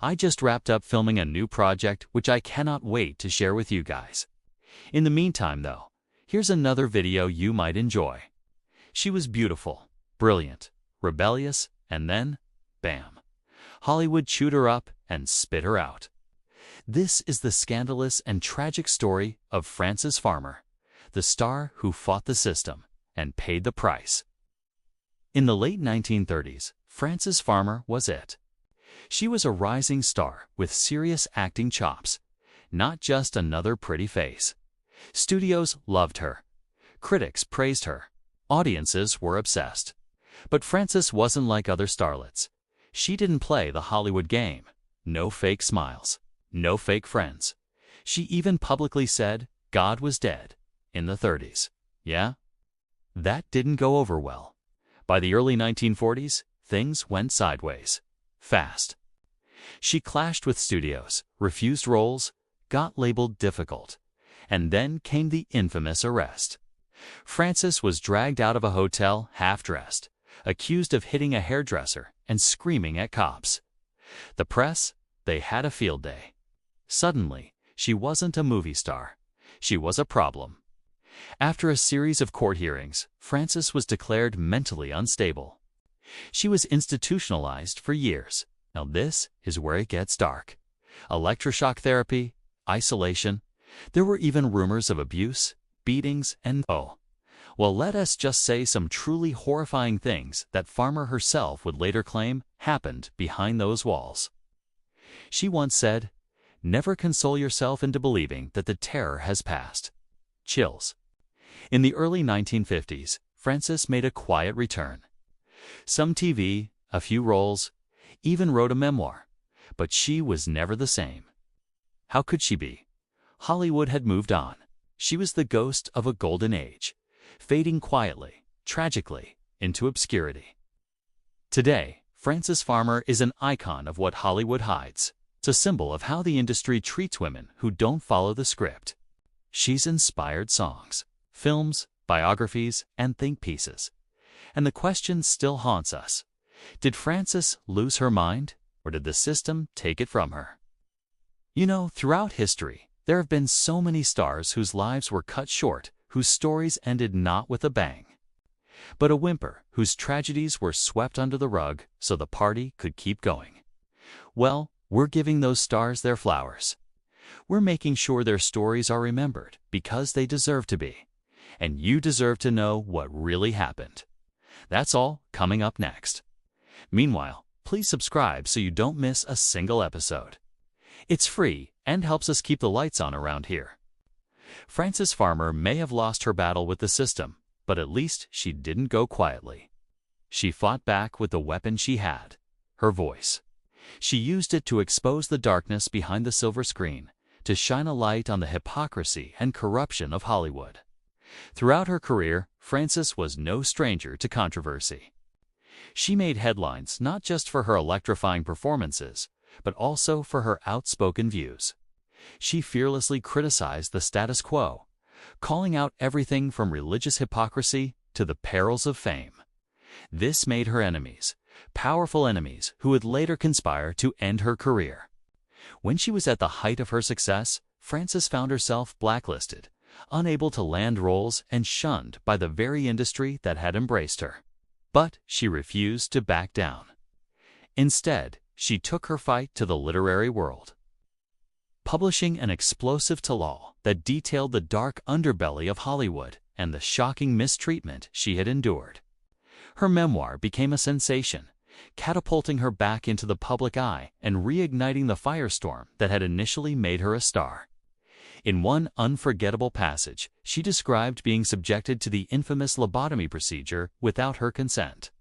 I just wrapped up filming a new project which I cannot wait to share with you guys. In the meantime, though, here's another video you might enjoy. She was beautiful, brilliant, rebellious, and then, bam, Hollywood chewed her up and spit her out. This is the scandalous and tragic story of Frances Farmer, the star who fought the system and paid the price. In the late 1930s, Frances Farmer was it. She was a rising star with serious acting chops, not just another pretty face. Studios loved her. Critics praised her. Audiences were obsessed. But Frances wasn't like other starlets. She didn't play the Hollywood game. No fake smiles. No fake friends. She even publicly said God was dead in the 30s. Yeah? That didn't go over well. By the early 1940s, things went sideways. Fast. She clashed with studios, refused roles, got labeled difficult, and then came the infamous arrest. Frances was dragged out of a hotel half-dressed, accused of hitting a hairdresser and screaming at cops. The press, they had a field day. Suddenly, she wasn't a movie star. She was a problem. After a series of court hearings, Frances was declared mentally unstable. She was institutionalized for years. Now this is where it gets dark. Electroshock therapy, isolation. There were even rumors of abuse, beatings, and well, let us just say some truly horrifying things that Farmer herself would later claim happened behind those walls. She once said, "Never console yourself into believing that the terror has passed." Chills. In the early 1950s, Frances made a quiet return. Some TV, a few roles, even wrote a memoir, but she was never the same. How could she be? Hollywood had moved on. She was the ghost of a golden age, fading quietly, tragically, into obscurity. Today, Frances Farmer is an icon of what Hollywood hides. It's a symbol of how the industry treats women who don't follow the script. She's inspired songs, films, biographies, and think pieces. And the question still haunts us. Did Frances lose her mind, or did the system take it from her? You know, throughout history, there have been so many stars whose lives were cut short, whose stories ended not with a bang, but a whimper, whose tragedies were swept under the rug so the party could keep going. Well, we're giving those stars their flowers. We're making sure their stories are remembered because they deserve to be. And you deserve to know what really happened. That's all coming up next. Meanwhile, please subscribe so you don't miss a single episode. It's free and helps us keep the lights on around here. Frances Farmer may have lost her battle with the system, but at least she didn't go quietly. She fought back with the weapon she had, her voice. She used it to expose the darkness behind the silver screen, to shine a light on the hypocrisy and corruption of Hollywood. Throughout her career, Frances was no stranger to controversy. She made headlines not just for her electrifying performances, but also for her outspoken views. She fearlessly criticized the status quo, calling out everything from religious hypocrisy to the perils of fame. This made her enemies, powerful enemies who would later conspire to end her career. When she was at the height of her success, Frances found herself blacklisted, unable to land roles and shunned by the very industry that had embraced her. But she refused to back down. Instead, she took her fight to the literary world, publishing an explosive tell-all that detailed the dark underbelly of Hollywood and the shocking mistreatment she had endured. Her memoir became a sensation, catapulting her back into the public eye and reigniting the firestorm that had initially made her a star. In one unforgettable passage, she described being subjected to the infamous lobotomy procedure without her consent,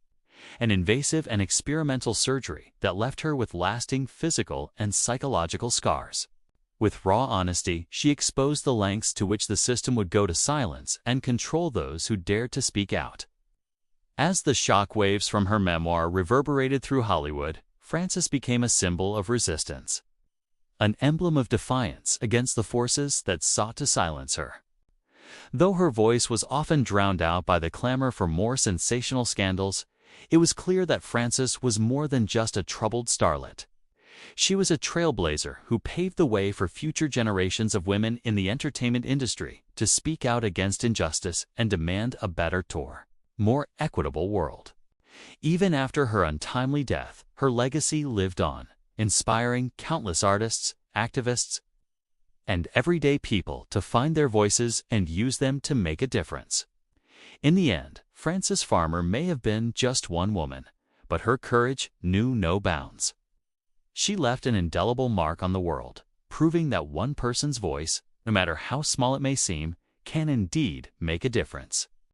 an invasive and experimental surgery that left her with lasting physical and psychological scars. With raw honesty, she exposed the lengths to which the system would go to silence and control those who dared to speak out. As the shockwaves from her memoir reverberated through Hollywood, Frances became a symbol of resistance, an emblem of defiance against the forces that sought to silence her. Though her voice was often drowned out by the clamor for more sensational scandals, it was clear that Frances was more than just a troubled starlet. She was a trailblazer who paved the way for future generations of women in the entertainment industry to speak out against injustice and demand a better, more equitable world. Even after her untimely death, her legacy lived on, inspiring countless artists, activists, and everyday people to find their voices and use them to make a difference. In the end, Frances Farmer may have been just one woman, but her courage knew no bounds. She left an indelible mark on the world, proving that one person's voice, no matter how small it may seem, can indeed make a difference.